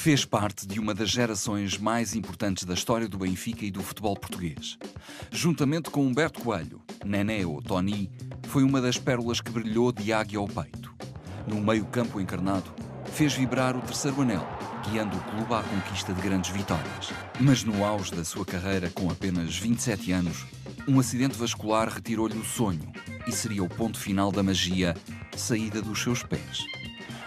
Fez parte de uma das gerações mais importantes da história do Benfica e do futebol português. Juntamente com Humberto Coelho, Nené ou Tony, foi uma das pérolas que brilhou de águia ao peito. No meio-campo encarnado, fez vibrar o terceiro anel, guiando o clube à conquista de grandes vitórias. Mas no auge da sua carreira, com apenas 27 anos, um acidente vascular retirou-lhe o sonho e seria o ponto final da magia saída dos seus pés.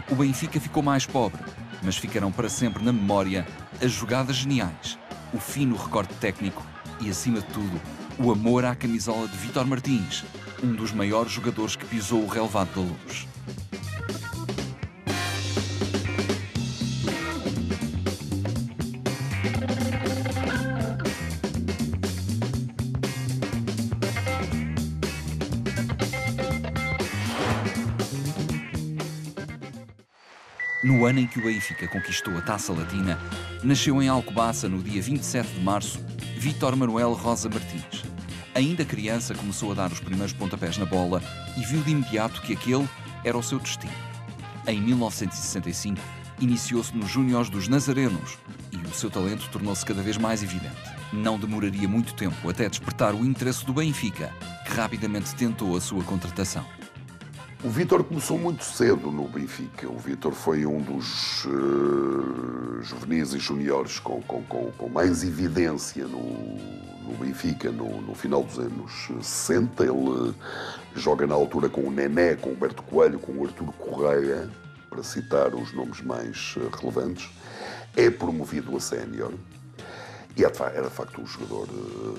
O Benfica ficou mais pobre, mas ficarão para sempre na memória as jogadas geniais, o fino recorte técnico e, acima de tudo, o amor à camisola de Vítor Martins, um dos maiores jogadores que pisou o relvado da Luz. No ano em que o Benfica conquistou a Taça Latina, nasceu em Alcobaça, no dia 27 de março, Vítor Manuel Rosa Martins. Ainda criança, começou a dar os primeiros pontapés na bola e viu de imediato que aquele era o seu destino. Em 1965, iniciou-se nos Júniores dos Nazarenos e o seu talento tornou-se cada vez mais evidente. Não demoraria muito tempo até despertar o interesse do Benfica, que rapidamente tentou a sua contratação. O Vítor começou muito cedo no Benfica. O Vítor foi um dos juvenis e juniores com mais evidência no Benfica no final dos anos 60. Ele joga na altura com o Nené, com o Humberto Coelho, com o Artur Correia, para citar os nomes mais relevantes. É promovido a sénior e era de facto um jogador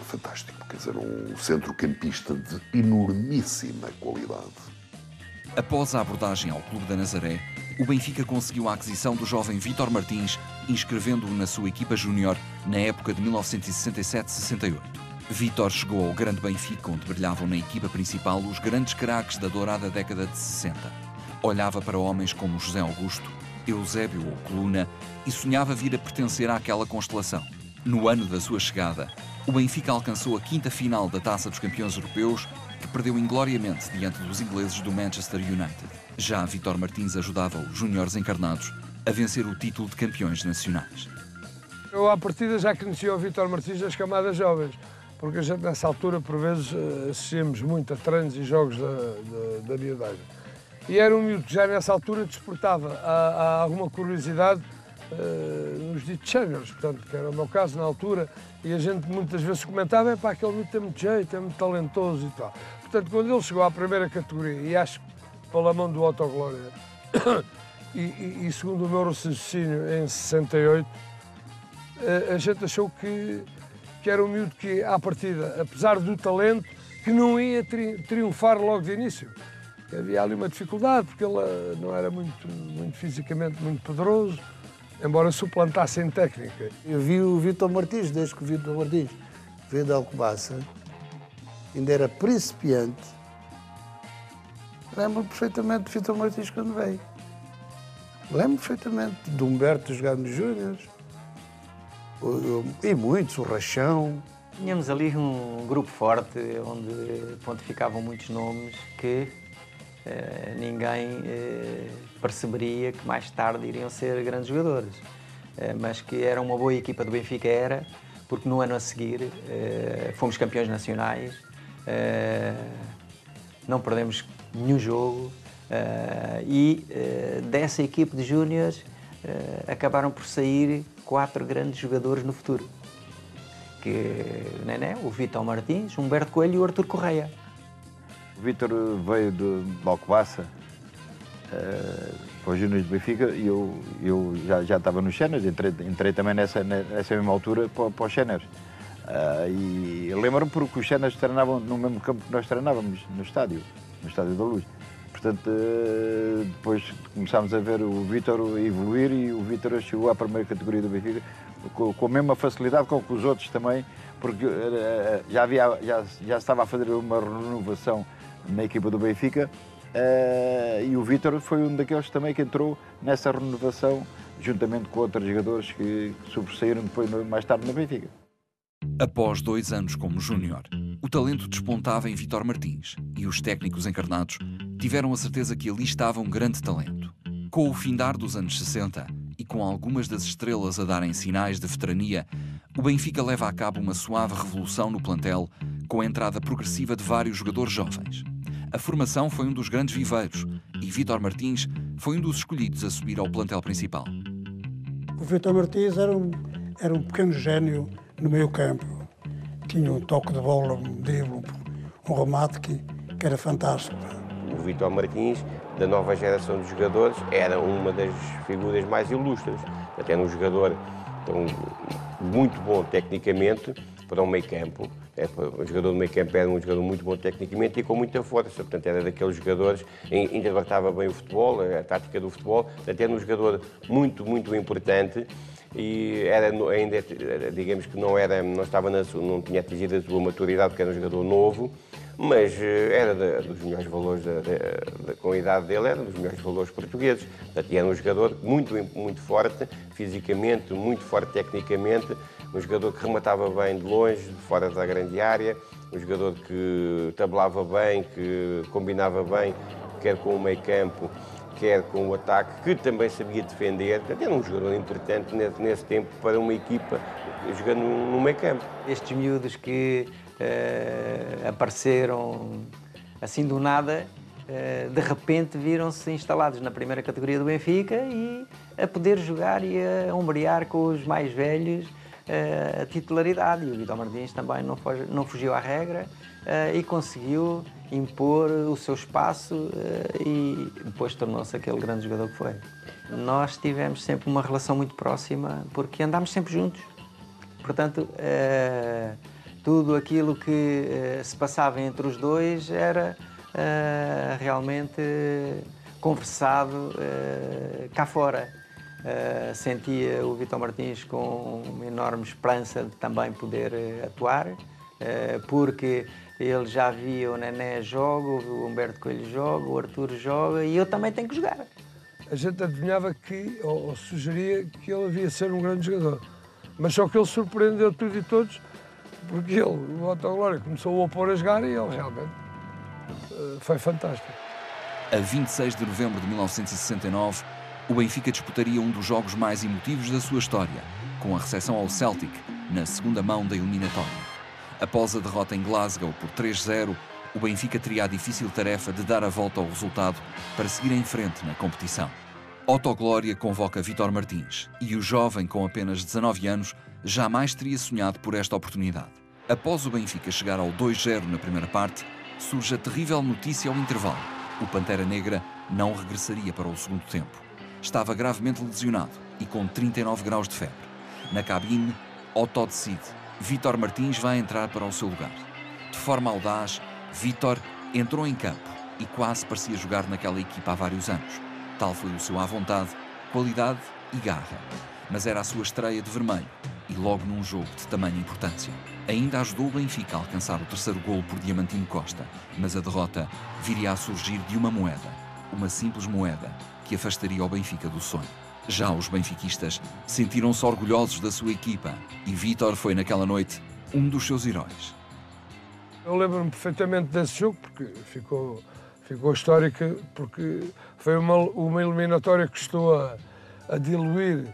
fantástico. Quer dizer, um centrocampista de enormíssima qualidade. Após a abordagem ao Clube da Nazaré, o Benfica conseguiu a aquisição do jovem Vítor Martins, inscrevendo-o na sua equipa júnior na época de 1967-68. Vítor chegou ao grande Benfica, onde brilhavam na equipa principal os grandes craques da dourada década de 60. Olhava para homens como José Augusto, Eusébio ou Coluna e sonhava vir a pertencer àquela constelação. No ano da sua chegada, o Benfica alcançou a quinta final da Taça dos Campeões Europeus, que perdeu ingloriamente diante dos ingleses do Manchester United. Já Vítor Martins ajudava os júniores encarnados a vencer o título de campeões nacionais. Eu, à partida, já conhecia o Vítor Martins das camadas jovens, porque a gente, nessa altura, por vezes, assistíamos muito a treinos e jogos da miudagem. E era um miúdo que já, nessa altura, despertava alguma curiosidade nos ditos séniores, portanto, que era o meu caso na altura, e a gente muitas vezes comentava, pá, aquele miúdo tem muito jeito, é muito talentoso e tal. Portanto, quando ele chegou à primeira categoria, e acho que pela mão do Autoglória, e segundo o meu raciocínio, em 68, a gente achou que era um miúdo que, à partida, apesar do talento, que não ia triunfar logo de início. Havia ali uma dificuldade, porque ele não era muito fisicamente muito poderoso, embora suplantasse em técnica. Eu vi o Vítor Martins, desde que o Vítor Martins veio de Alcobaça, ainda era principiante. Lembro perfeitamente de Vítor Martins quando veio. Lembro perfeitamente de Humberto jogar nos Júniores, e muitos, o Rachão. Tínhamos ali um grupo forte, onde pontificavam muitos nomes que ninguém perceberia que mais tarde iriam ser grandes jogadores, mas que era uma boa equipa do Benfica, porque no ano a seguir fomos campeões nacionais, não perdemos nenhum jogo e dessa equipe de júniores acabaram por sair 4 grandes jogadores no futuro, que Nené, o Vítor Martins, o Humberto Coelho e o Artur Correia. O Vítor veio de Alcobaça para os Júniores de Benfica e eu já estava nos Séniores, entrei também nessa mesma altura para os Séniores. E lembro-me porque os Séniores treinavam no mesmo campo que nós treinávamos, no estádio da Luz. Portanto, depois começámos a ver o Vítor evoluir e o Vítor chegou à primeira categoria do Benfica com a mesma facilidade com que os outros também, porque já estava a fazer uma renovação na equipa do Benfica e o Vítor foi um daqueles também que entrou nessa renovação juntamente com outros jogadores que sobressaíram depois mais tarde no Benfica. Após 2 anos como júnior, o talento despontava em Vítor Martins e os técnicos encarnados tiveram a certeza que ali estava um grande talento. Com o findar dos anos 60 e com algumas das estrelas a darem sinais de veterania, o Benfica leva a cabo uma suave revolução no plantel, com a entrada progressiva de vários jogadores jovens. A formação foi um dos grandes viveiros e Vítor Martins foi um dos escolhidos a subir ao plantel principal. O Vítor Martins era um pequeno gênio no meio-campo. Tinha um toque de bola, um drible, um remate que era fantástico. O Vítor Martins, da nova geração de jogadores, era uma das figuras mais ilustres. Até um jogador muito bom tecnicamente para um meio-campo. O jogador do meio-campo era um jogador muito bom tecnicamente e com muita força. Portanto, era daqueles jogadores que interpretava bem o futebol, a tática do futebol. Portanto, era um jogador muito, muito importante e ainda, digamos que não tinha atingido a sua maturidade, porque era um jogador novo, mas era dos melhores valores, com a idade dele, era dos melhores valores portugueses. Portanto, era um jogador muito, muito forte fisicamente, muito forte tecnicamente, um jogador que rematava bem de longe, de fora da grande área, um jogador que tabelava bem, que combinava bem, quer com o meio-campo, quer com o ataque, que também sabia defender. Portanto, era um jogador importante nesse tempo para uma equipa jogando no meio-campo. Estes miúdos que apareceram assim do nada, de repente viram-se instalados na primeira categoria do Benfica e a poder jogar e a ombrear com os mais velhos a titularidade. E o Vítor Martins também não fugiu à regra e conseguiu impor o seu espaço e depois tornou-se aquele grande jogador que foi. Nós tivemos sempre uma relação muito próxima porque andámos sempre juntos. Portanto, tudo aquilo que se passava entre os dois era realmente conversado cá fora. Sentia o Vítor Martins com uma enorme esperança de também poder atuar, porque ele já via o Nené joga, o Humberto Coelho joga, o Arthur joga e eu também tenho que jogar. A gente adivinhava que, ou sugeria que ele havia ser um grande jogador, mas só que ele surpreendeu tudo e todos, porque ele, o Otto Glória, começou a pôr a jogar e ele realmente foi fantástico. A 26 de novembro de 1969, o Benfica disputaria um dos jogos mais emotivos da sua história, com a recepção ao Celtic, na segunda mão da eliminatória. Após a derrota em Glasgow por 3-0, o Benfica teria a difícil tarefa de dar a volta ao resultado para seguir em frente na competição. Otto Glória convoca Vítor Martins e o jovem, com apenas 19 anos, jamais teria sonhado por esta oportunidade. Após o Benfica chegar ao 2-0 na primeira parte, surge a terrível notícia ao intervalo. O Pantera Negra não regressaria para o segundo tempo. Estava gravemente lesionado e com 39 graus de febre. Na cabine, Otto decide. Vítor Martins vai entrar para o seu lugar. De forma audaz, Vítor entrou em campo e quase parecia jogar naquela equipa há vários anos. Tal foi o seu à vontade, qualidade e garra. Mas era a sua estreia de vermelho e logo num jogo de tamanha importância. Ainda ajudou o Benfica a alcançar o terceiro golo por Diamantino Costa, mas a derrota viria a surgir de uma moeda, uma simples moeda, que afastaria o Benfica do sonho. Já os benfiquistas sentiram-se orgulhosos da sua equipa e Vítor foi naquela noite um dos seus heróis. Eu lembro-me perfeitamente desse jogo, porque ficou histórica, porque foi uma eliminatória que estou a diluir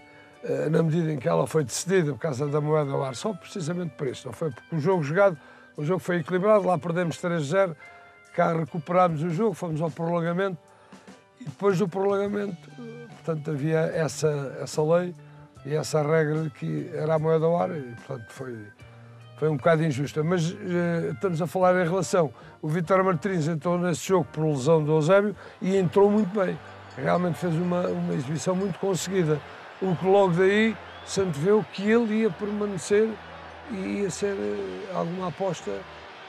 na medida em que ela foi decidida por causa da moeda ao ar, só precisamente por isso. Não foi porque o jogo foi equilibrado, lá perdemos 3-0, cá recuperámos o jogo, fomos ao prolongamento e depois do prolongamento, portanto, havia essa lei e essa regra de que era a moeda ao ar e, portanto, foi um bocado injusta. Mas estamos a falar em relação. O Vítor Martins entrou nesse jogo por lesão do Eusébio e entrou muito bem. Realmente fez uma exibição muito conseguida. O que logo daí se anteveu que ele ia permanecer e ia ser alguma aposta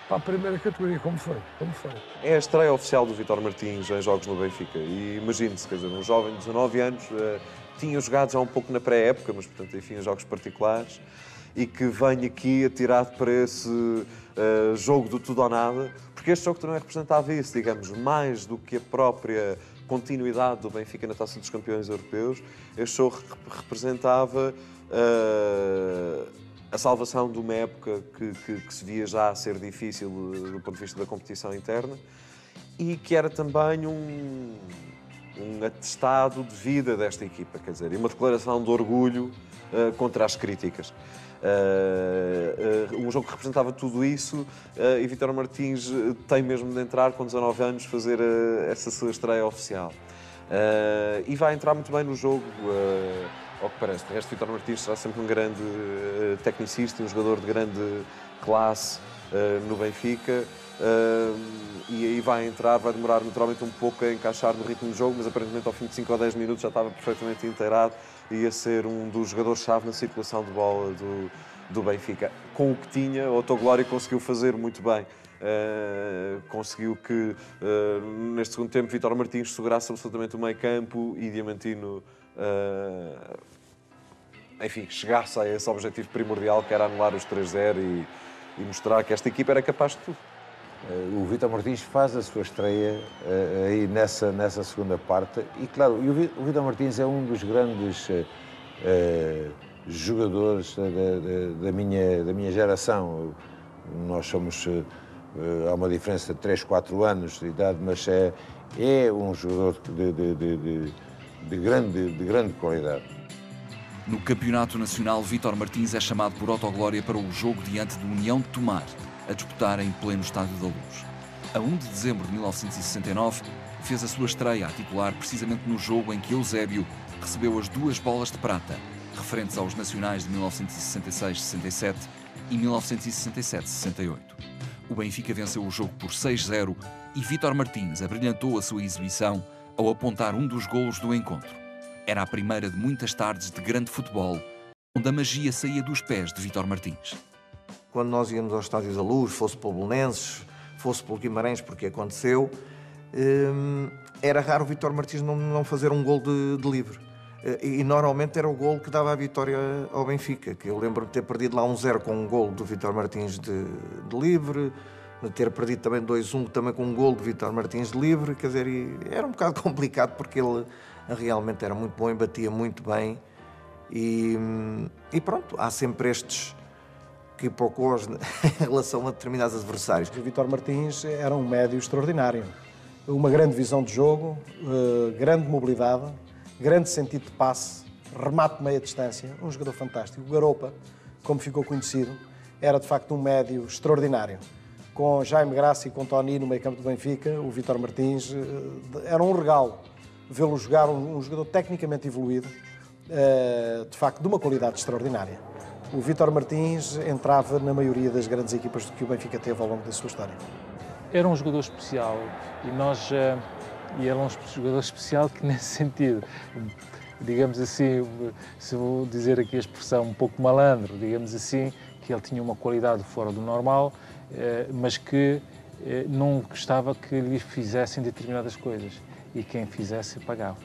para a primeira categoria, como foi. É a estreia oficial do Vítor Martins em jogos no Benfica e imagine-se, quer dizer, um jovem de 19 anos, tinha jogado já um pouco na pré-época, mas portanto, enfim, em jogos particulares, e que vem aqui atirado para esse jogo do tudo ou nada, porque este jogo também representava isso, digamos, mais do que a própria continuidade do Benfica na Taça dos Campeões Europeus. Este jogo representava a salvação de uma época que se via já a ser difícil do ponto de vista da competição interna e que era também um atestado de vida desta equipa, quer dizer, e uma declaração de orgulho contra as críticas. Um jogo que representava tudo isso, e Vítor Martins tem mesmo de entrar com 19 anos, fazer essa sua estreia oficial. E vai entrar muito bem no jogo, ao que parece. De resto, Vítor Martins será sempre um grande tecnicista e um jogador de grande classe no Benfica. E aí vai entrar, vai demorar naturalmente um pouco a encaixar no ritmo do jogo, mas aparentemente ao fim de 5 ou 10 minutos já estava perfeitamente inteirado e ia ser um dos jogadores-chave na circulação de bola do Benfica. Com o que tinha, o Otto Glória conseguiu fazer muito bem. Conseguiu que, neste segundo tempo, Vítor Martins segurasse absolutamente o meio campo e Diamantino, enfim, chegasse a esse objetivo primordial, que era anular os 3-0 e mostrar que esta equipa era capaz de tudo. O Vítor Martins faz a sua estreia aí nessa segunda parte e, claro, o Vítor Martins é um dos grandes jogadores da minha geração. Nós somos, há uma diferença de 3, 4 anos de idade, mas é um jogador de grande qualidade. No Campeonato Nacional, Vítor Martins é chamado por Otto Glória para o jogo diante do União de Tomar, a disputar em pleno Estádio da Luz. A 1 de dezembro de 1969, fez a sua estreia a titular precisamente no jogo em que Eusébio recebeu as 2 bolas de prata, referentes aos nacionais de 1966-67 e 1967-68. O Benfica venceu o jogo por 6-0 e Vítor Martins abrilhantou a sua exibição ao apontar um dos golos do encontro. Era a primeira de muitas tardes de grande futebol, onde a magia saía dos pés de Vítor Martins. Quando nós íamos ao Estádio da Luz, fosse pelo Belenenses, fosse pelo Guimarães, porque aconteceu, era raro o Vítor Martins não fazer um gol de livre. E normalmente era o gol que dava a vitória ao Benfica, que eu lembro de ter perdido lá 1-0 com um gol do Vítor Martins de livre, de ter perdido também 2-1 também com um gol do Vítor Martins de livre, quer dizer, era um bocado complicado porque ele realmente era muito bom e batia muito bem. E pronto, há sempre estes que poucos em relação a determinados adversários. O Vítor Martins era um médio extraordinário. Uma grande visão de jogo, grande mobilidade, grande sentido de passe, remate de meia distância, um jogador fantástico. O Garopa, como ficou conhecido, era de facto um médio extraordinário. Com Jaime Graça e com Tony no meio campo do Benfica, o Vítor Martins era um regalo vê-lo jogar, um jogador tecnicamente evoluído, de facto de uma qualidade extraordinária. O Vítor Martins entrava na maioria das grandes equipas que o Benfica teve ao longo da sua história. Era um jogador especial e era um jogador especial que nesse sentido, digamos assim, se vou dizer aqui a expressão um pouco malandro, digamos assim, que ele tinha uma qualidade fora do normal, mas que não gostava que lhe fizessem determinadas coisas e quem fizesse pagava.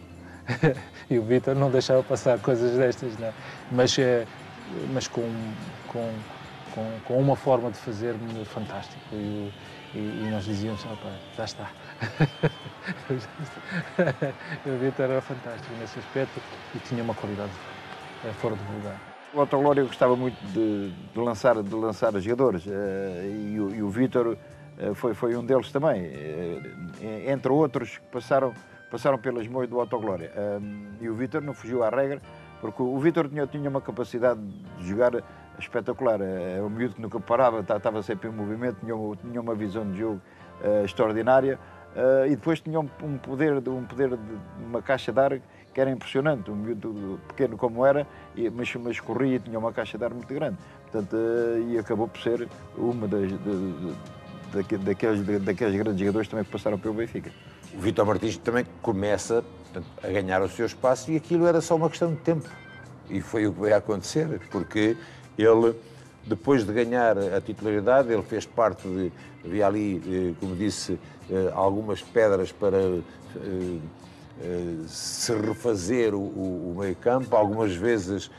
E o Vítor não deixava passar coisas destas, não. Mas com uma forma de fazer fantástica. E nós dizíamos, opa, já está. O Vítor era fantástico nesse aspecto e tinha uma qualidade fora do lugar. O Otto Glória gostava muito de lançar jogadores e o Vítor foi um deles também, entre outros que passaram pelas mãos do Otto Glória. E o Vítor não fugiu à regra, porque o Vítor tinha uma capacidade de jogar espetacular. É um miúdo que nunca parava, estava sempre em movimento, tinha uma visão de jogo extraordinária e depois tinha um poder de uma caixa de ar que era impressionante. Um miúdo pequeno como era, mas corria e tinha uma caixa de ar muito grande. Portanto, e acabou por ser uma daqueles grandes jogadores também que passaram pelo Benfica. O Vítor Martins também começa, portanto, a ganhar o seu espaço e aquilo era só uma questão de tempo. E foi o que veio a acontecer, porque ele, depois de ganhar a titularidade, ele fez parte de... Havia ali, como disse, algumas pedras para se refazer o meio-campo, algumas vezes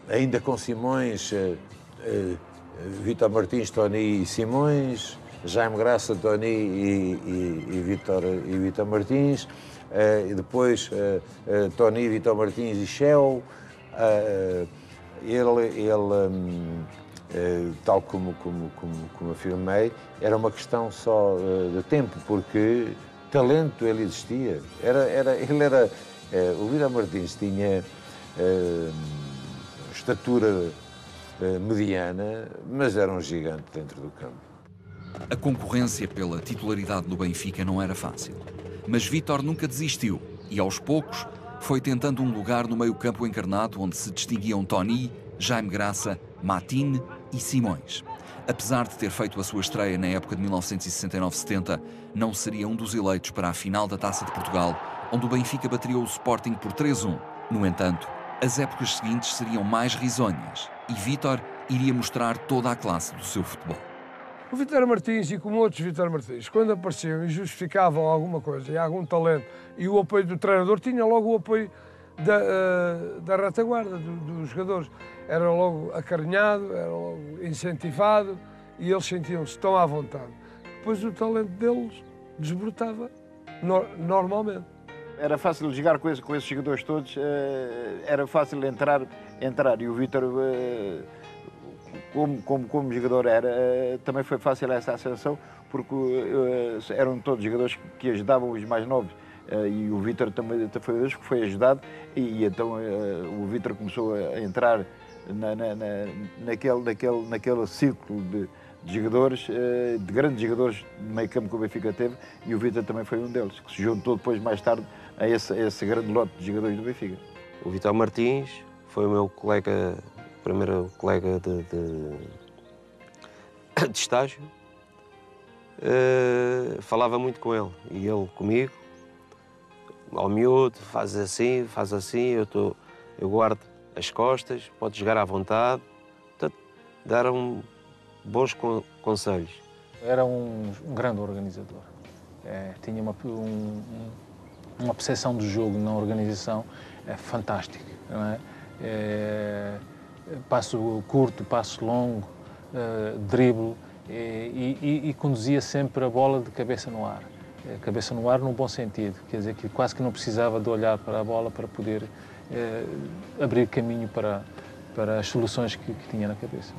ainda com Simões, Vítor Martins, Tony e Simões, Jaime Graça, Tony e Vítor Martins, e depois Tony, Vítor Martins e Shell. Ele tal como afirmei, era uma questão só de tempo, porque talento ele existia. O Vítor Martins tinha estatura mediana, mas era um gigante dentro do campo. A concorrência pela titularidade no Benfica não era fácil. Mas Vítor nunca desistiu e, aos poucos, foi tentando um lugar no meio-campo encarnado onde se distinguiam Tony, Jaime Graça, Matine e Simões. Apesar de ter feito a sua estreia na época de 1969-70, não seria um dos eleitos para a final da Taça de Portugal, onde o Benfica bateria o Sporting por 3-1. No entanto, as épocas seguintes seriam mais risonhas e Vítor iria mostrar toda a classe do seu futebol. O Vítor Martins, e como outros Vítor Martins, quando apareciam e justificavam alguma coisa e algum talento e o apoio do treinador, tinha logo o apoio da retaguarda, dos jogadores. Era logo acarinhado, era logo incentivado e eles sentiam-se tão à vontade. Depois o talento deles desbrotava normalmente. Era fácil jogar com esses jogadores todos, era fácil entrar e o Vítor, como jogador, também foi fácil essa ascensão, porque eram todos jogadores que ajudavam os mais novos. E o Vítor também foi um que foi ajudado, e então o Vítor começou a entrar naquele círculo de jogadores, de grandes jogadores de meio campo que o Benfica teve, e o Vítor também foi um deles, que se juntou depois, mais tarde, a esse grande lote de jogadores do Benfica. O Vítor Martins foi o meu colega, primeiro colega de estágio. Falava muito com ele, e ele comigo, ao miúdo, faz assim, eu guardo as costas, pode jogar à vontade. Portanto, deram bons conselhos. Era um grande organizador. Tinha uma percepção do jogo na organização fantástica. Não é? Passo curto, passo longo, drible, e conduzia sempre a bola de cabeça no ar. Cabeça no ar no bom sentido, quer dizer que quase que não precisava de olhar para a bola para poder abrir caminho para as soluções que tinha na cabeça.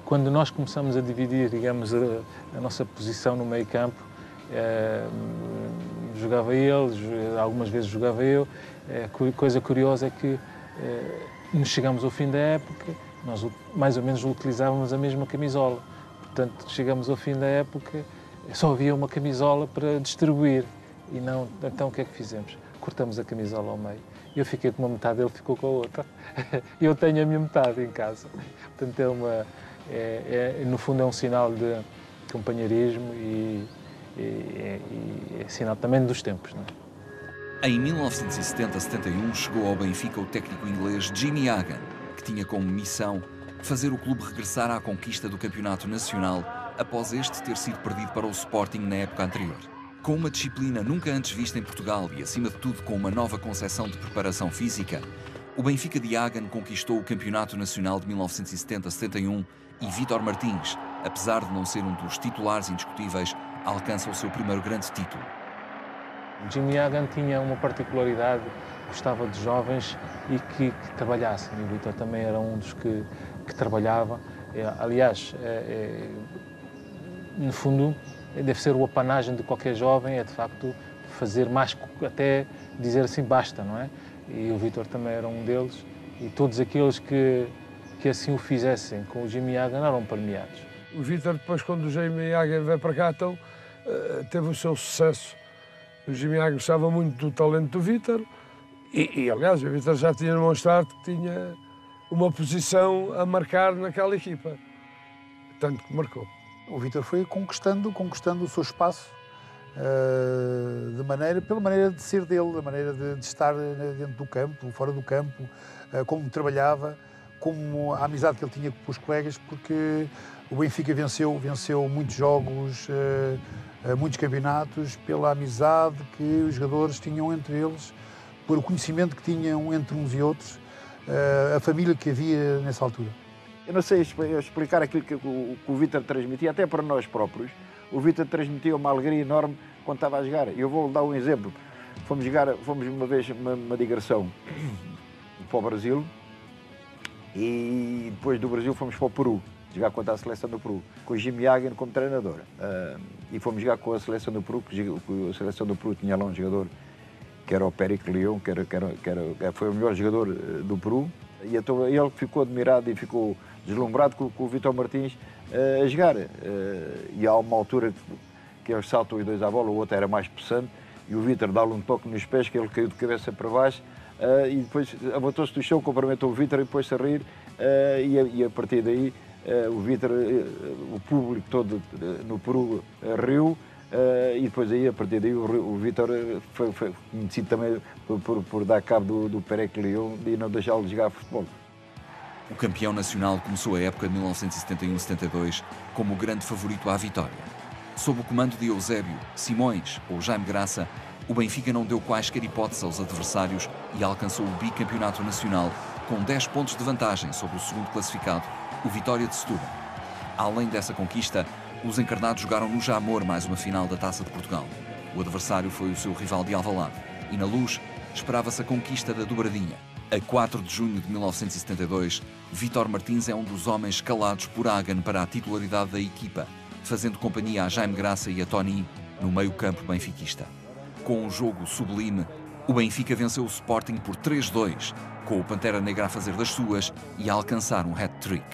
Quando nós começamos a dividir, digamos, a nossa posição no meio campo, jogava ele, algumas vezes jogava eu. Coisa curiosa é que chegamos ao fim da época, nós mais ou menos utilizávamos a mesma camisola. Portanto, chegamos ao fim da época, só havia uma camisola para distribuir. E não, então o que é que fizemos? Cortamos a camisola ao meio. Eu fiquei com uma metade, ele ficou com a outra. Eu tenho a minha metade em casa. Portanto, no fundo é um sinal de companheirismo e é sinal também dos tempos. Não é? Em 1970-71 chegou ao Benfica o técnico inglês Jimmy Hagan, que tinha como missão fazer o clube regressar à conquista do campeonato nacional após este ter sido perdido para o Sporting na época anterior. Com uma disciplina nunca antes vista em Portugal e, acima de tudo, com uma nova concepção de preparação física, o Benfica de Hagan conquistou o Campeonato Nacional de 1970-71 e Vítor Martins, apesar de não ser um dos titulares indiscutíveis, alcança o seu primeiro grande título. Jimmy Hagan tinha uma particularidade, gostava de jovens e que trabalhassem. E o Vítor também era um dos que trabalhava. Aliás, no fundo, deve ser o apanagem de qualquer jovem, é de facto fazer mais, até dizer assim, basta, não é? E o Vítor também era um deles, e todos aqueles que assim o fizessem com o Jimmy Hagan eram premiados. O Vítor, depois, quando o Jimmy Hagan veio para cá, então, teve o seu sucesso. O Jimmy Hagan gostava muito do talento do Vítor, e aliás, o Vítor já tinha demonstrado que tinha uma posição a marcar naquela equipa, tanto que marcou. O Vítor foi conquistando o seu espaço pela maneira de ser dele, da maneira de estar dentro do campo, fora do campo, como trabalhava, como a amizade que ele tinha com os colegas, porque o Benfica venceu muitos jogos, muitos campeonatos, pela amizade que os jogadores tinham entre eles, por o conhecimento que tinham entre uns e outros, a família que havia nessa altura. Eu não sei explicar aquilo que o Vítor transmitia, até para nós próprios. O Vítor transmitia uma alegria enorme quando estava a jogar. Eu vou dar um exemplo. Fomos uma vez uma digressão para o Brasil e depois do Brasil fomos para o Peru. jogar contra a seleção do Peru, com o Jimmy Hagen como treinador. E fomos jogar com a seleção do Peru, que a seleção do Peru tinha lá um jogador que era o Perico Leão, foi o melhor jogador do Peru. E então ele ficou admirado e ficou deslumbrado com o Vítor Martins a jogar. E há uma altura que eles saltam os dois à bola, o outro era mais possante, e o Vítor dá-lhe um toque nos pés, que ele caiu de cabeça para baixo, e depois abatou-se do chão, cumprimentou o Vítor e pôs-se a rir, e a partir daí o Vítor, o público todo no Peru riu, e depois aí, a partir daí, o Vítor foi conhecido também por dar cabo do Perico Leão e não deixá-lo jogar futebol. O campeão nacional começou a época de 1971-72 como o grande favorito à vitória. Sob o comando de Eusébio, Simões ou Jaime Graça, o Benfica não deu quaisquer hipóteses aos adversários e alcançou o bicampeonato nacional com 10 pontos de vantagem sobre o segundo classificado, o Vitória de Setúbal. Além dessa conquista, os encarnados jogaram no Jamor mais uma final da Taça de Portugal. O adversário foi o seu rival de Alvalade e na Luz esperava-se a conquista da dobradinha. A 4 de junho de 1972, Vítor Martins é um dos homens escalados por Hagen para a titularidade da equipa, fazendo companhia a Jaime Graça e a Tony no meio-campo benfiquista. Com um jogo sublime, o Benfica venceu o Sporting por 3-2, com o Pantera Negra a fazer das suas e a alcançar um hat-trick.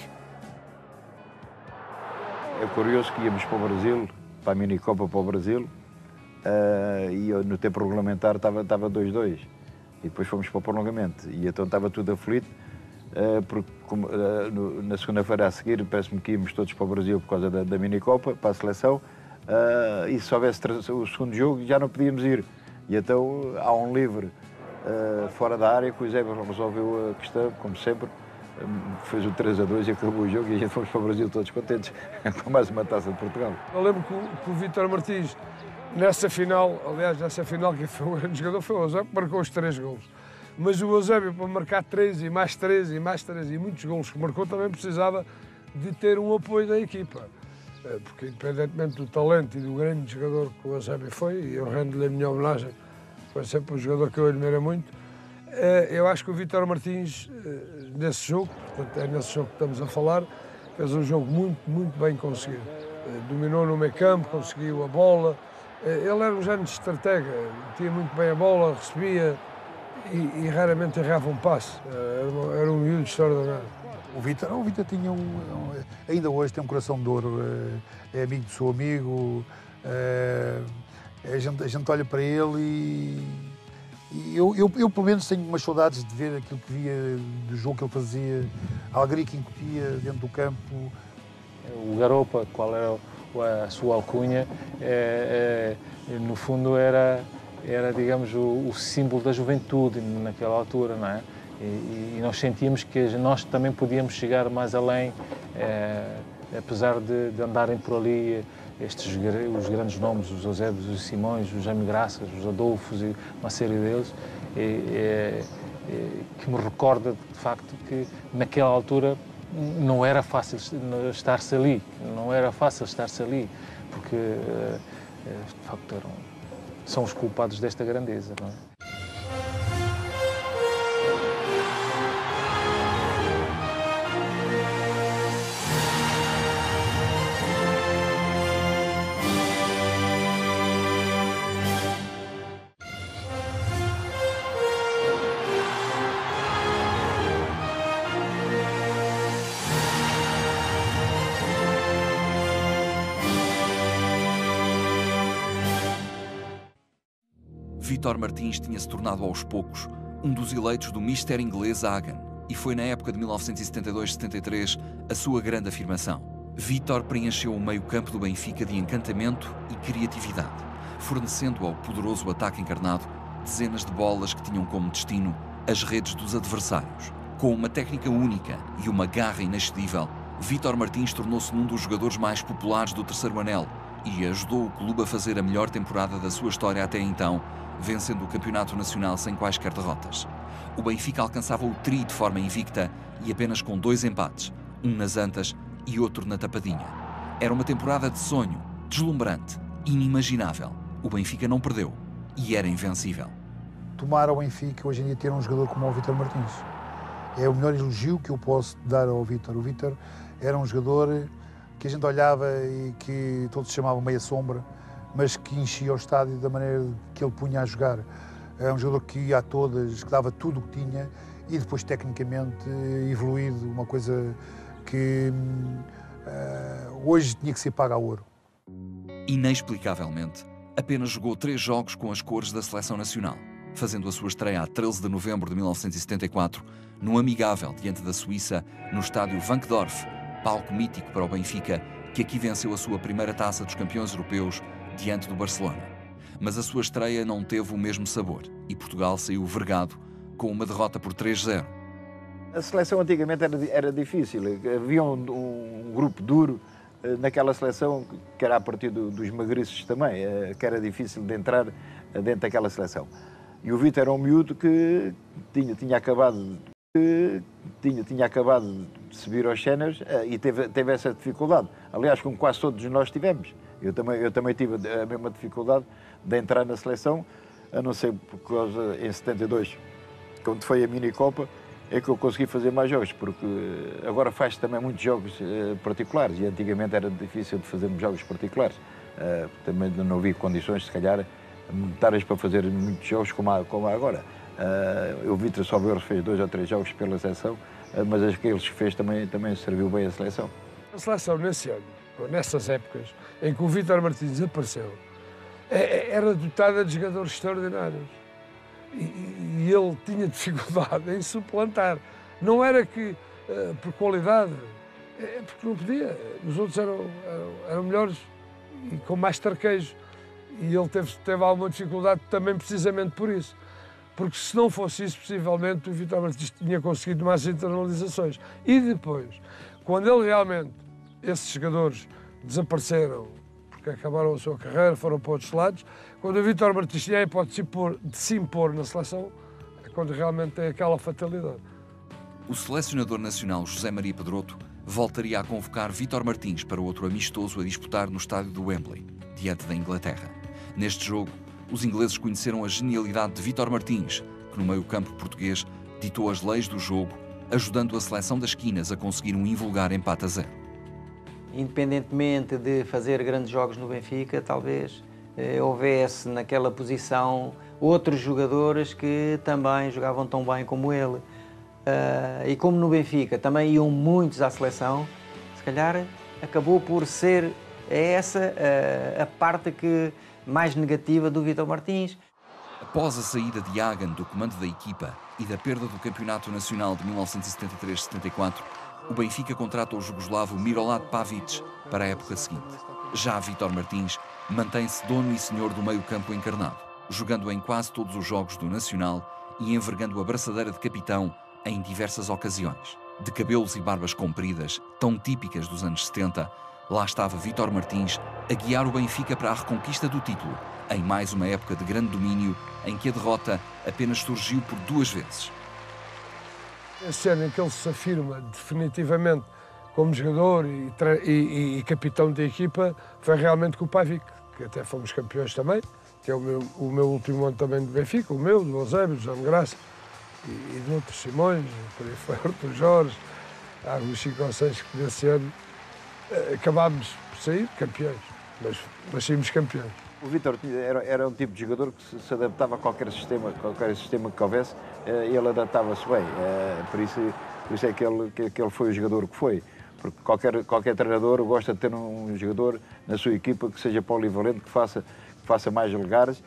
É curioso que íamos para o Brasil, para a minicopa para o Brasil, e no tempo regulamentar estava 2-2. E depois fomos para o prolongamento. E então estava tudo aflito, porque na segunda-feira a seguir parece-me que íamos todos para o Brasil por causa da minicopa, para a seleção, e se houvesse o segundo jogo já não podíamos ir. E então há um livre fora da área que o Zé resolveu a questão, como sempre, fez o 3-2 e acabou o jogo e a gente fomos para o Brasil todos contentes com mais uma Taça de Portugal. Eu lembro que o Vítor Martins, nessa final que foi um grande jogador, foi o Eusébio que marcou os 3 golos. Mas o Eusébio, para marcar 3 e mais 3 e mais 3 e muitos golos que marcou, também precisava de ter um apoio da equipa. Porque, independentemente do talento e do grande jogador que o Eusébio foi, e eu rendo-lhe a minha homenagem, foi sempre um jogador que eu admiro muito, eu acho que o Vítor Martins, nesse jogo, portanto é nesse jogo que estamos a falar, fez um jogo muito bem conseguido. Dominou no meio campo, conseguiu a bola. Ele era um género de estratega, tinha muito bem a bola, recebia e raramente errava um passe. Era um miúdo extraordinário. O Vítor tinha ainda hoje tem um coração de ouro, é amigo do seu amigo, a gente olha para ele e eu pelo menos tenho umas saudades de ver aquilo que via do jogo que ele fazia, a alegria que incutia dentro do campo. O Garopa, qual era a sua alcunha, no fundo era digamos, o símbolo da juventude naquela altura, não é? E nós sentíamos que nós também podíamos chegar mais além, apesar de andarem por ali os grandes nomes, os Eusébios, os Simões, os Jaime Graças, os Adolfos e uma série deles, que me recorda de facto que naquela altura não era fácil estar-se ali, porque de facto são os culpados desta grandeza, não é? Vítor Martins tinha-se tornado aos poucos um dos eleitos do Mister inglês Hagen e foi na época de 1972-73 a sua grande afirmação. Vítor preencheu o meio-campo do Benfica de encantamento e criatividade, fornecendo ao poderoso ataque encarnado dezenas de bolas que tinham como destino as redes dos adversários. Com uma técnica única e uma garra inexcedível, Vítor Martins tornou-se num dos jogadores mais populares do terceiro anel e ajudou o clube a fazer a melhor temporada da sua história até então, vencendo o campeonato nacional sem quaisquer derrotas. O Benfica alcançava o tri de forma invicta e apenas com 2 empates, um nas Antas e outro na Tapadinha. Era uma temporada de sonho, deslumbrante, inimaginável. O Benfica não perdeu e era invencível. Tomara o Benfica hoje em dia ter um jogador como o Vítor Martins. É o melhor elogio que eu posso dar ao Vítor. O Vítor era um jogador que a gente olhava e que todos chamavam meia sombra, mas que enchia o estádio da maneira que ele punha a jogar. É um jogador que ia a todas, que dava tudo o que tinha e depois tecnicamente evoluído, uma coisa que hoje tinha que ser paga a ouro. Inexplicavelmente, apenas jogou 3 jogos com as cores da Seleção Nacional, fazendo a sua estreia a 13 de novembro de 1974, num amigável diante da Suíça, no estádio Wankdorf, palco mítico para o Benfica, que aqui venceu a sua primeira taça dos campeões europeus diante do Barcelona. Mas a sua estreia não teve o mesmo sabor e Portugal saiu vergado com uma derrota por 3-0. A seleção antigamente era difícil, havia um grupo duro naquela seleção que era a partir dos magriços também, que era difícil de entrar dentro daquela seleção. E o Vítor era um miúdo que tinha acabado de subir aos séniores e teve essa dificuldade. Aliás, como quase todos nós tivemos. Eu também tive a mesma dificuldade de entrar na seleção, a não ser por causa, em 72, quando foi a mini-copa, é que eu consegui fazer mais jogos, porque agora faz também muitos jogos particulares e antigamente era difícil de fazermos jogos particulares. Também não havia condições, se calhar, monetárias para fazer muitos jogos como há agora. O Vítor Salvador fez 2 ou 3 jogos pela seleção, mas aqueles que fez também serviu bem a seleção. A seleção, nesse ano, nessas épocas, em que o Vítor Martins apareceu, era dotada de jogadores extraordinários. E ele tinha dificuldade em suplantar. Não era que por qualidade, é porque não podia. Os outros eram melhores e com mais tarquejo. E ele teve alguma dificuldade também precisamente por isso. Porque se não fosse isso, possivelmente o Vítor Martins tinha conseguido mais internalizações. E depois, quando ele realmente, esses jogadores desapareceram, porque acabaram a sua carreira, foram para outros lados, quando o Vítor Martins tinha a hipótese de se impor na seleção, é quando realmente tem aquela fatalidade. O selecionador nacional José Maria Pedroto voltaria a convocar Vítor Martins para outro amistoso a disputar no estádio do Wembley, diante da Inglaterra. Neste jogo, os ingleses conheceram a genialidade de Vítor Martins, que no meio-campo português ditou as leis do jogo, ajudando a seleção das esquinas a conseguir um invulgar empate a 0. Independentemente de fazer grandes jogos no Benfica, talvez houvesse naquela posição outros jogadores que também jogavam tão bem como ele. E como no Benfica também iam muitos à seleção, se calhar acabou por ser essa a parte mais negativa do Vítor Martins. Após a saída de Hagen do comando da equipa e da perda do Campeonato Nacional de 1973-74, o Benfica contrata o jugoslavo Milorad Pavic para a época seguinte. Já Vítor Martins mantém-se dono e senhor do meio-campo encarnado, jogando em quase todos os jogos do Nacional e envergando a braçadeira de capitão em diversas ocasiões. De cabelos e barbas compridas, tão típicas dos anos 70, lá estava Vítor Martins a guiar o Benfica para a reconquista do título, em mais uma época de grande domínio em que a derrota apenas surgiu por 2 vezes. Esse ano em que ele se afirma definitivamente como jogador e capitão da equipa foi realmente com o Pavic, que até fomos campeões também, que é o meu último ano também do Benfica, o meu, do Eusébio, do João Graça e de outros Simões, por aí foi Artur Jorge, há uns 5 ou 6 que nesse ano acabámos por sair campeões, mas saímos campeões. O Vítor era um tipo de jogador que se adaptava a qualquer sistema que houvesse, ele adaptava-se bem. Por isso é que ele foi o jogador que foi. Porque qualquer treinador gosta de ter um jogador na sua equipa que seja polivalente, que faça mais lugares.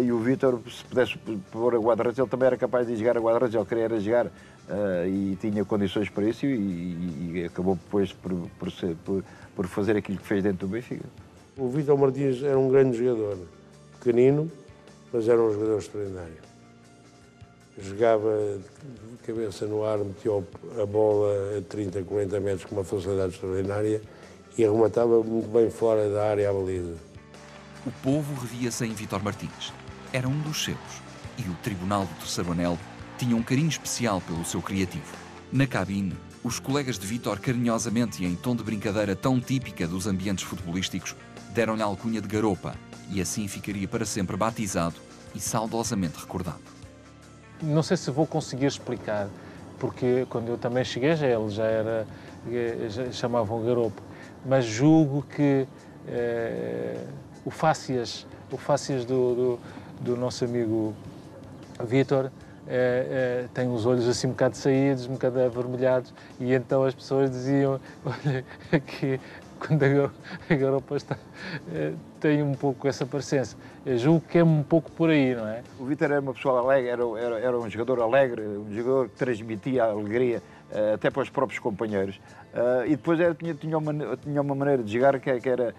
E o Vítor, se pudesse pôr a guarda-redes, ele também era capaz de jogar a guarda-redes, ele queria jogar e tinha condições para isso e acabou depois por fazer aquilo que fez dentro do Benfica. O Vítor Martins era um grande jogador, pequenino, mas era um jogador extraordinário. Jogava de cabeça no ar, metia a bola a 30, 40 metros com uma facilidade extraordinária e arrematava muito bem fora da área à baliza. O povo revia-se em Vítor Martins. Era um dos seus. E o Tribunal do Terceiro Anel tinha um carinho especial pelo seu criativo. Na cabine, os colegas de Vítor, carinhosamente e em tom de brincadeira tão típica dos ambientes futebolísticos, deram-lhe a alcunha de Garopa e assim ficaria para sempre batizado e saudosamente recordado. Não sei se vou conseguir explicar porque quando eu também cheguei ele já era, já chamavam Garopa, mas julgo que o fácias do nosso amigo Vítor tem os olhos assim um bocado saídos, um bocado avermelhados, e então as pessoas diziam, olha, que quando a Garopa tem um pouco essa parecença. Eu julgo que é um pouco por aí, não é? O Vítor era uma pessoa alegre, era um jogador alegre, um jogador que transmitia a alegria até para os próprios companheiros. E depois tinha uma maneira de jogar que era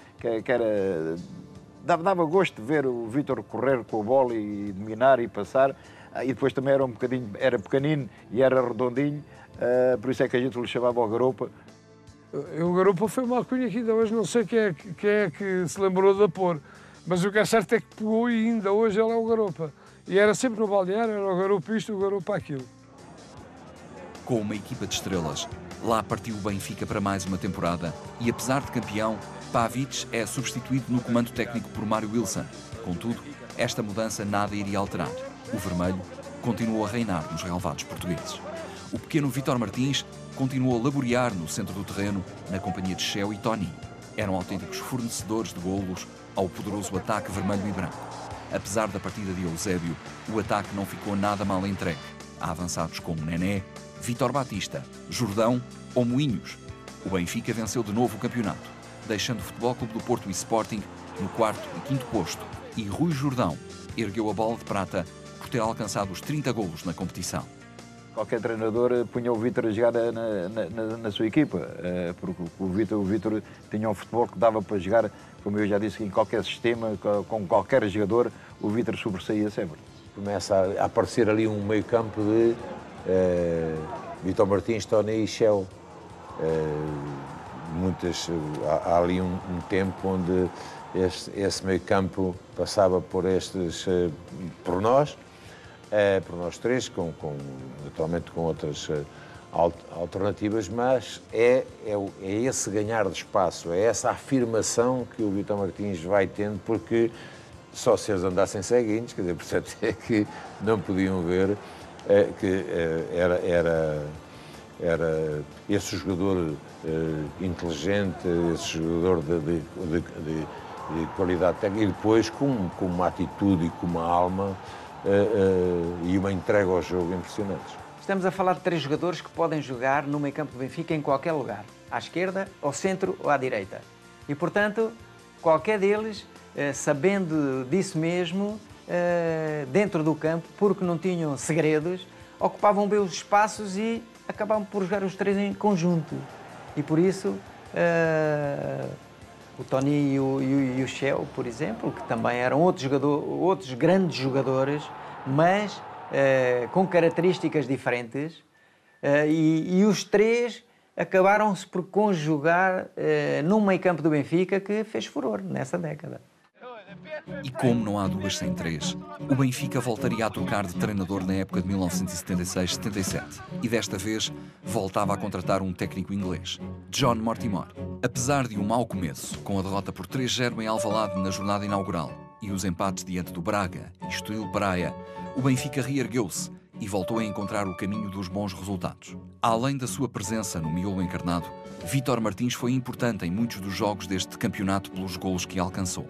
dava gosto de ver o Vítor correr com a bola e dominar e passar. E depois também era pequenino e era redondinho, por isso é que a gente lhe chamava o Garopa. O Garopa foi uma alcunha que ainda hoje não sei quem é que se lembrou de a pôr, mas o que é certo é que pegou e ainda hoje ele é o Garopa. E era sempre no balneário, era o Garopa isto, o Garopa aquilo. Com uma equipa de estrelas, lá partiu o Benfica para mais uma temporada e, apesar de campeão, Pavic é substituído no comando técnico por Mário Wilson. Contudo, esta mudança nada iria alterar. O vermelho continuou a reinar nos relevados portugueses. O pequeno Vítor Martins continuou a laborear no centro do terreno, na companhia de Cheo e Tony. Eram autênticos fornecedores de golos ao poderoso ataque vermelho e branco. Apesar da partida de Eusébio, o ataque não ficou nada mal entregue. Há avançados como Nené, Vítor Batista, Jordão ou Moinhos. O Benfica venceu de novo o campeonato, deixando o Futebol Clube do Porto e Sporting no 4º e 5º posto. E Rui Jordão ergueu a bola de prata por ter alcançado os 30 golos na competição. Qualquer treinador punha o Vítor a jogar na sua equipa, porque o Vítor tinha um futebol que dava para jogar, como eu já disse, em qualquer sistema, com qualquer jogador, o Vítor sobressaía sempre. Começa a aparecer ali um meio-campo de Vítor Martins, Tony e Cheo. Há ali um tempo onde esse meio-campo passava por nós três, naturalmente com outras alternativas, mas é esse ganhar de espaço, é essa afirmação que o Vítor Martins vai tendo, porque só se eles andassem ceguinhos, quer dizer, portanto é que não podiam ver que era esse jogador inteligente, esse jogador de qualidade técnica, e depois com uma atitude e com uma alma e uma entrega ao jogo impressionantes. Estamos a falar de 3 jogadores que podem jogar no meio-campo do Benfica em qualquer lugar, à esquerda, ao centro ou à direita. E, portanto, qualquer deles, sabendo disso mesmo, dentro do campo, porque não tinham segredos, ocupavam bem os espaços e acabavam por jogar os 3 em conjunto. E por isso, o Tony e o Cheo, por exemplo, que também eram outros grandes jogadores, mas com características diferentes, e os 3 acabaram-se por conjugar num meio-campo do Benfica que fez furor nessa década. E como não há 2 sem 3, o Benfica voltaria a trocar de treinador na época de 1976-77 e desta vez voltava a contratar um técnico inglês, John Mortimer. Apesar de um mau começo, com a derrota por 3-0 em Alvalade na jornada inaugural e os empates diante do Braga e Estoril Praia, o Benfica reergueu-se e voltou a encontrar o caminho dos bons resultados. Além da sua presença no miolo encarnado, Vítor Martins foi importante em muitos dos jogos deste campeonato pelos golos que alcançou.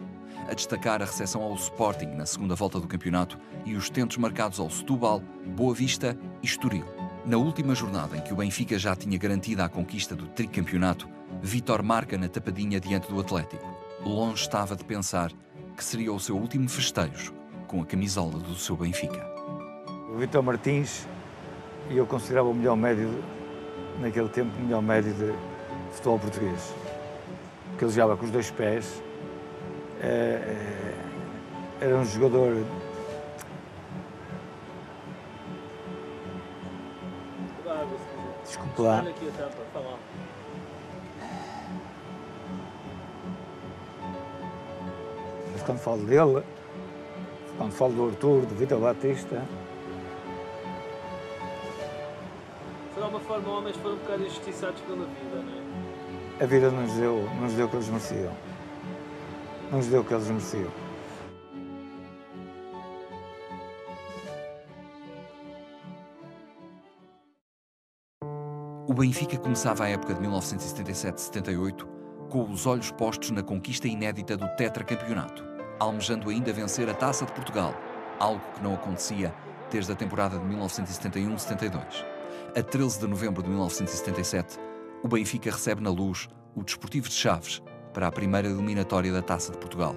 A destacar a recepção ao Sporting na segunda volta do campeonato e os tentos marcados ao Setúbal, Boa Vista e Estoril. Na última jornada em que o Benfica já tinha garantida a conquista do tricampeonato, Vítor marca na tapadinha diante do Atlético. Longe estava de pensar que seria o seu último festejo com a camisola do seu Benfica. O Vítor Martins, eu considerava o melhor médio, naquele tempo, o melhor médio de futebol português. Porque ele jogava com os 2 pés. Era um jogador desculpe lá. Mas quando falo dele, quando falo do Arthur, do Vítor Batista, de alguma forma, homens foram um bocado injustiçados pela vida, não é? a vida não nos deu o que eles mereciam. Não nos deu o que eles mereciam. O Benfica começava a época de 1977-78 com os olhos postos na conquista inédita do tetracampeonato, almejando ainda vencer a Taça de Portugal, algo que não acontecia desde a temporada de 1971-72. A 13 de novembro de 1977, o Benfica recebe na Luz o Desportivo de Chaves para a primeira eliminatória da Taça de Portugal.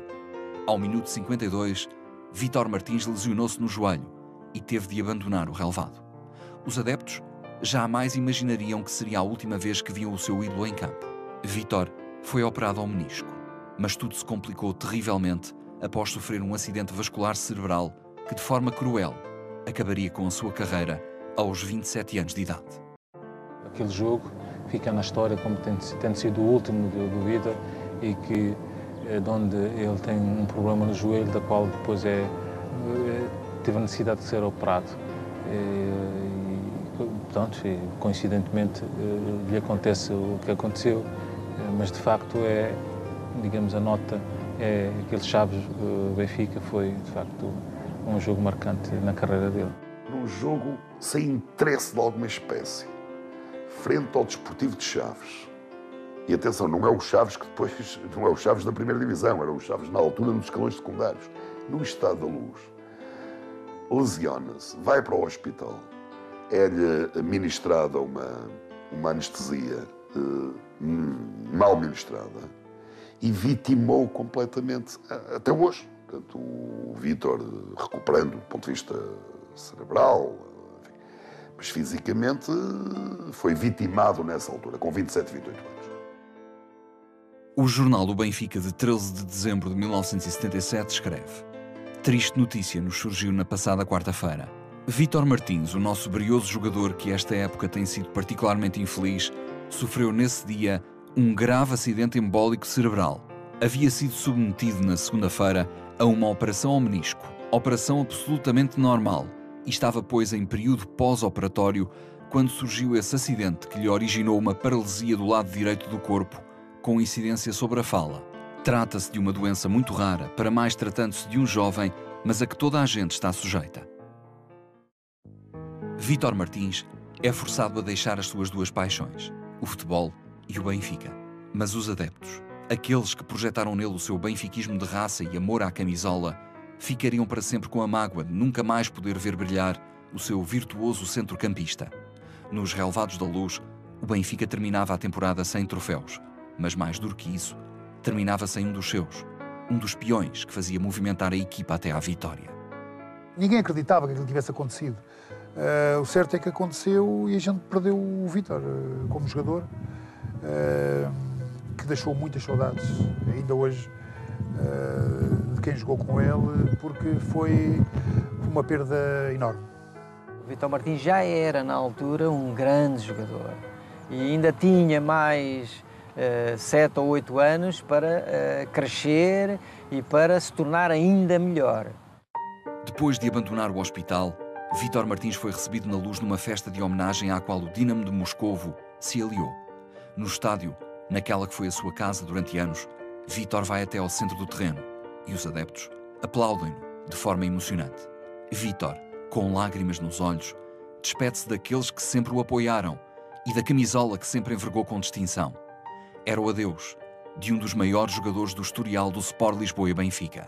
Ao minuto 52, Vítor Martins lesionou-se no joelho e teve de abandonar o relvado. Os adeptos jamais imaginariam que seria a última vez que viam o seu ídolo em campo. Vítor foi operado ao menisco, mas tudo se complicou terrivelmente após sofrer um acidente vascular cerebral que, de forma cruel, acabaria com a sua carreira aos 27 anos de idade. Aquele jogo fica na história como tendo sido o último do Vítor e que de onde ele tem um problema no joelho, da qual depois teve a necessidade de ser operado. Portanto, coincidentemente, lhe acontece o que aconteceu, mas de facto digamos, a nota aquele Chaves-Benfica foi, de facto, um jogo marcante na carreira dele. Num jogo sem interesse de alguma espécie, frente ao Desportivo de Chaves. E atenção, não é o Chaves que depois, não é o Chaves da primeira divisão, era o Chaves na altura dos escalões secundários. No Estado da Luz, lesiona-se, vai para o hospital, é-lhe ministrada uma anestesia mal ministrada e vitimou completamente, até hoje. Portanto, o Vítor recuperando do ponto de vista cerebral, enfim, mas fisicamente foi vitimado nessa altura, com 27, 28 anos. O jornal do Benfica de 13 de dezembro de 1977 escreve: triste notícia nos surgiu na passada quarta-feira. Vítor Martins, o nosso brioso jogador que esta época tem sido particularmente infeliz, sofreu nesse dia um grave acidente embólico cerebral. Havia sido submetido na segunda-feira a uma operação ao menisco, operação absolutamente normal, e estava, pois, em período pós-operatório quando surgiu esse acidente que lhe originou uma paralisia do lado direito do corpo, com incidência sobre a fala. Trata-se de uma doença muito rara, para mais tratando-se de um jovem, mas a que toda a gente está sujeita. Vítor Martins é forçado a deixar as suas duas paixões, o futebol e o Benfica. Mas os adeptos, aqueles que projetaram nele o seu benfiquismo de raça e amor à camisola, ficariam para sempre com a mágoa de nunca mais poder ver brilhar o seu virtuoso centrocampista. Nos relevados da Luz, o Benfica terminava a temporada sem troféus, mas mais duro que isso, terminava sem um dos seus, um dos peões que fazia movimentar a equipa até à vitória. Ninguém acreditava que aquilo tivesse acontecido. O certo é que aconteceu e a gente perdeu o Vítor como jogador, que deixou muitas saudades, ainda hoje, de quem jogou com ele, porque foi uma perda enorme. O Vítor Martins já era, na altura, um grande jogador e ainda tinha mais 7 ou 8 anos para crescer e para se tornar ainda melhor. Depois de abandonar o hospital, Vítor Martins foi recebido na Luz numa festa de homenagem à qual o Dinamo de Moscovo se aliou. No estádio, naquela que foi a sua casa durante anos, Vítor vai até ao centro do terreno e os adeptos aplaudem-no de forma emocionante. Vítor, com lágrimas nos olhos, despede-se daqueles que sempre o apoiaram e da camisola que sempre envergou com distinção. Era o adeus de um dos maiores jogadores do historial do Sport Lisboa e Benfica.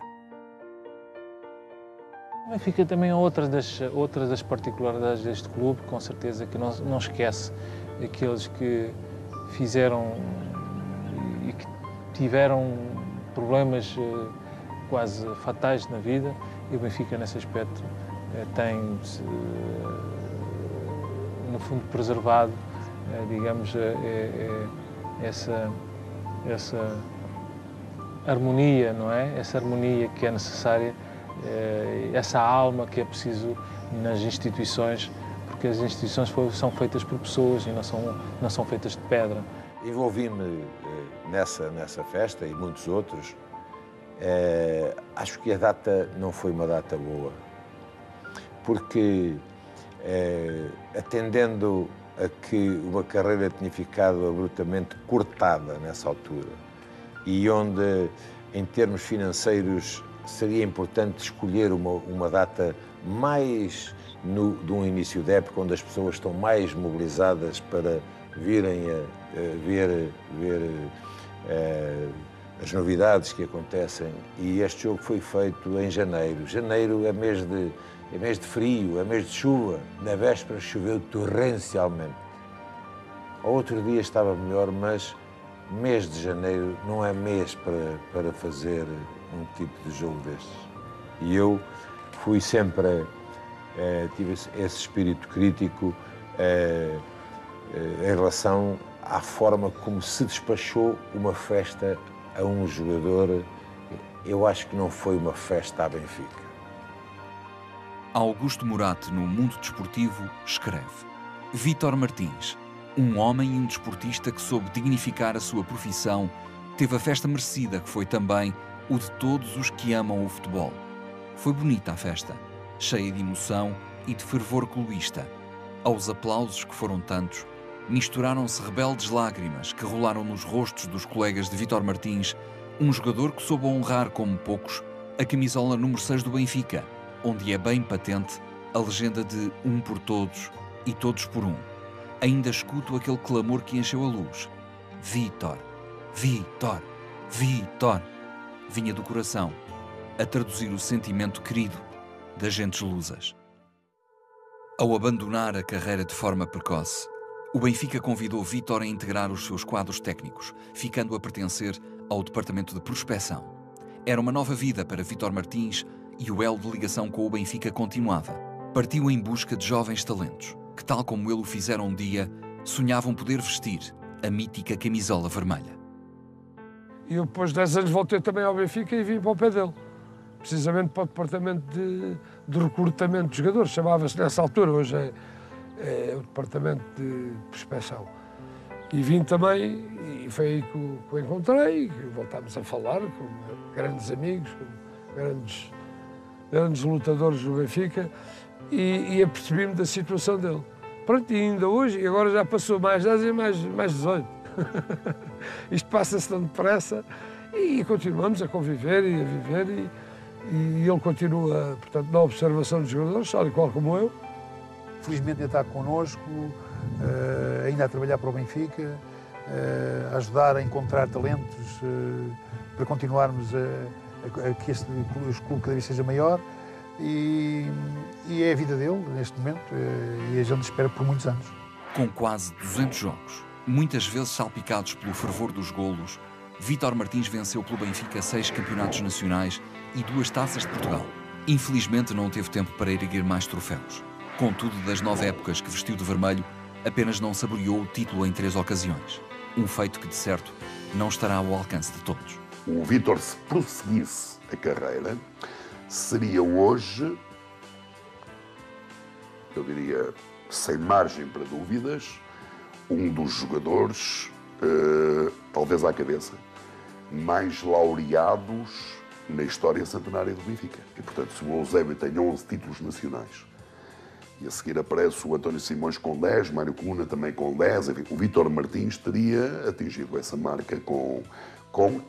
O Benfica também é outra das particularidades deste clube, com certeza, que não esquece aqueles que fizeram e que tiveram problemas quase fatais na vida, e o Benfica, nesse aspecto, tem, no fundo, preservado, digamos, essa harmonia, não é? Essa harmonia que é necessária, essa alma que é preciso nas instituições, porque as instituições são feitas por pessoas e não são feitas de pedra. Envolvi-me nessa festa e muitos outros. Acho que a data não foi uma data boa, porque atendendo a que uma carreira tinha ficado abruptamente cortada nessa altura e onde, em termos financeiros, seria importante escolher uma data mais de um início de época onde as pessoas estão mais mobilizadas para virem a ver as novidades que acontecem, e este jogo foi feito em janeiro. Janeiro é mês de frio, é mês de chuva. Na véspera choveu torrencialmente. Ao outro dia estava melhor, mas mês de janeiro não é mês para fazer um tipo de jogo destes. E eu fui sempre, tive esse espírito crítico em relação à forma como se despachou uma festa a um jogador. Eu acho que não foi uma festa à Benfica. Augusto Moratti, no Mundo Desportivo, escreve: Vítor Martins, um homem e um desportista que soube dignificar a sua profissão, teve a festa merecida, que foi também o de todos os que amam o futebol. Foi bonita a festa, cheia de emoção e de fervor clubista. Aos aplausos, que foram tantos, misturaram-se rebeldes lágrimas que rolaram nos rostos dos colegas de Vítor Martins, um jogador que soube honrar, como poucos, a camisola número 6 do Benfica, onde é bem patente a legenda de um por todos e todos por um. Ainda escuto aquele clamor que encheu a luz. Vítor, Vítor, Vítor. Vinha do coração, a traduzir o sentimento querido das gentes lusas. Ao abandonar a carreira de forma precoce, o Benfica convidou Vítor a integrar os seus quadros técnicos, ficando a pertencer ao departamento de prospecção. Era uma nova vida para Vítor Martins e o elo de ligação com o Benfica continuava. Partiu em busca de jovens talentos, que, tal como ele o fizeram um dia, sonhavam poder vestir a mítica camisola vermelha. E eu, depois de 10 anos, voltei também ao Benfica e vim para o pé dele. Precisamente para o departamento de recrutamento de jogadores, chamava-se nessa altura, hoje é o departamento de prospecção. E vim também, e foi aí que o encontrei, que voltámos a falar com grandes amigos, com grandes lutadores do Benfica, e apercebi-me da situação dele. Pronto, e ainda hoje, e agora já passou mais 10 e mais 18. Isto passa-se tão depressa e continuamos a conviver e a viver, e ele continua, portanto, na observação dos jogadores, tal e qual como eu. Felizmente ainda está connosco, ainda a trabalhar para o Benfica, a ajudar a encontrar talentos para continuarmos a que este clube cada vez seja maior, e é a vida dele neste momento, e a gente espera por muitos anos. Com quase 200 jogos, muitas vezes salpicados pelo fervor dos golos, Vítor Martins venceu pelo Benfica 6 campeonatos nacionais e 2 taças de Portugal. Infelizmente não teve tempo para erguer mais troféus. Contudo, das 9 épocas que vestiu de vermelho, apenas não saboreou o título em 3 ocasiões. Um feito que, de certo, não estará ao alcance de todos. O Vítor, se prosseguisse a carreira, seria hoje, eu diria, sem margem para dúvidas, um dos jogadores, talvez à cabeça, mais laureados na história centenária do Benfica. E, portanto, se o Eusébio tem 11 títulos nacionais, e a seguir aparece o António Simões com 10, Mário Coluna também com 10, enfim, o Vítor Martins teria atingido essa marca com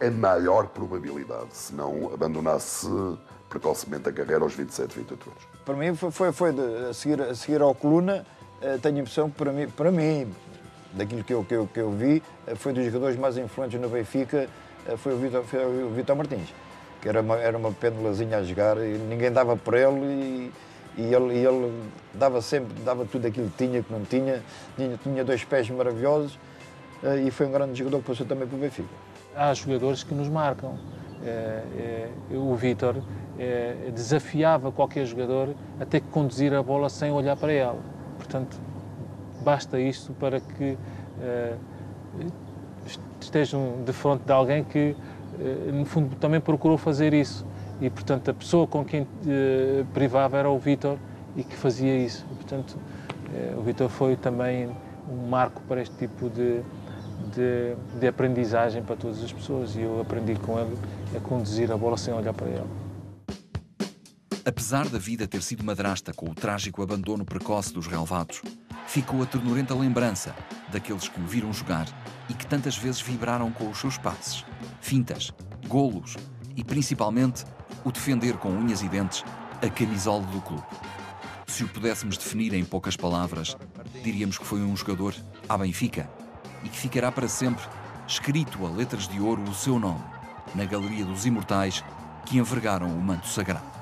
a maior probabilidade, se não abandonasse precocemente a carreira aos 27, 28 anos. Para mim, foi a seguir ao Coluna, tenho a impressão que para mim, daquilo que eu vi, foi dos jogadores mais influentes no Benfica, foi o Vítor Martins, que era uma pendulazinha a jogar, e ninguém dava por ele, e ele dava tudo aquilo que tinha, que não tinha, tinha 2 pés maravilhosos, e foi um grande jogador que passou também para o Benfica. Há jogadores que nos marcam. O Vítor desafiava qualquer jogador a ter que conduzir a bola sem olhar para ela. Portanto, basta isto para que estejam de frente de alguém que, no fundo, também procurou fazer isso. E, portanto, a pessoa com quem privava era o Vítor e que fazia isso. E, portanto, o Vítor foi também um marco para este tipo de aprendizagem para todas as pessoas, e eu aprendi com ele a conduzir a bola sem olhar para ela. Apesar da vida ter sido madrasta com o trágico abandono precoce dos relevados, ficou a ternurenta lembrança daqueles que o viram jogar e que tantas vezes vibraram com os seus passes, fintas, golos e, principalmente, o defender com unhas e dentes a camisola do clube. Se o pudéssemos definir em poucas palavras, diríamos que foi um jogador à Benfica e que ficará para sempre escrito a letras de ouro o seu nome na galeria dos imortais que envergaram o manto sagrado.